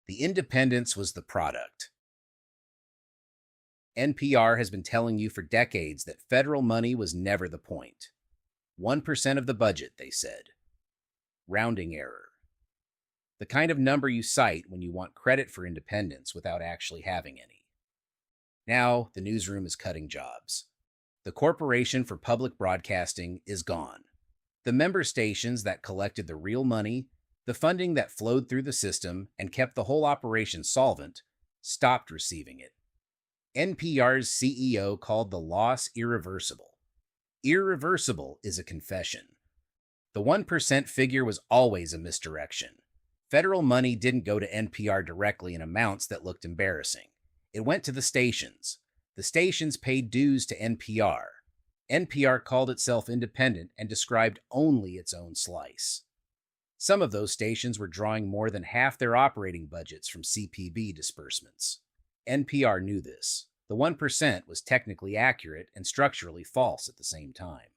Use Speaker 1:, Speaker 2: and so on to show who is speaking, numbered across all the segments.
Speaker 1: The independence was the product. NPR has been telling you for decades that federal money was never the point. 1% of the budget, they said. Rounding error. The kind of number you cite when you want credit for independence without actually having any. Now, the newsroom is cutting jobs. The Corporation for Public Broadcasting is gone. The member stations that collected the real money, the funding that flowed through the system and kept the whole operation solvent, stopped receiving it. NPR's CEO called the loss irreversible. Irreversible is a confession. The 1% figure was always a misdirection. Federal money didn't go to NPR directly in amounts that looked embarrassing. It went to the stations. The stations paid dues to NPR. NPR called itself independent and described only its own slice. Some of those stations were drawing more than half their operating budgets from CPB disbursements. NPR knew this. The 1% was technically accurate and structurally false at the same time.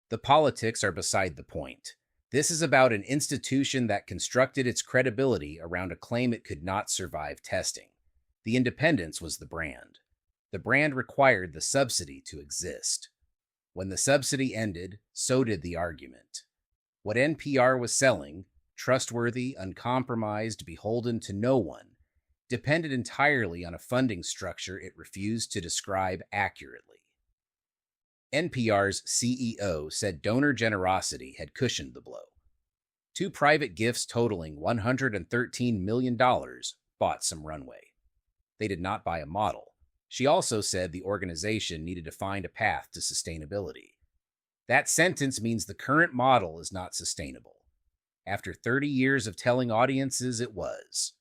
Speaker 1: The politics are beside the point. This is about an institution that constructed its credibility around a claim it could not survive testing. The independence was the brand. The brand required the subsidy to exist. When the subsidy ended, so did the argument. What NPR was selling, trustworthy, uncompromised, beholden to no one, depended entirely on a funding structure it refused to describe accurately. NPR's CEO said donor generosity had cushioned the blow. 2 private gifts totaling $113 million bought some runway. They did not buy a model. She also said the organization needed to find a path to sustainability. That sentence means the current model is not sustainable. After 30 years of telling audiences it was.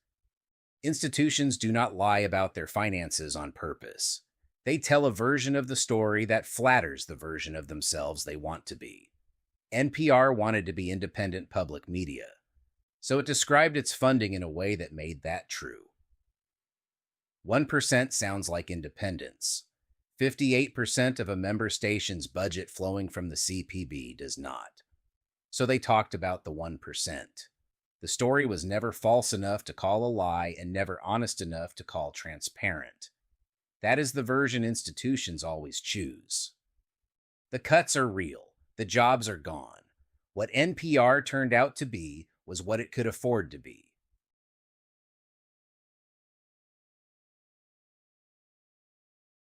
Speaker 1: Institutions do not lie about their finances on purpose. They tell a version of the story that flatters the version of themselves they want to be. NPR wanted to be independent public media, so it described its funding in a way that made that true. 1% sounds like independence. 58% of a member station's budget flowing from the CPB does not. So they talked about the 1%. The story was never false enough to call a lie and never honest enough to call transparent. That is the version institutions always choose. The cuts are real. The jobs are gone. What NPR turned out to be was what it could afford to be.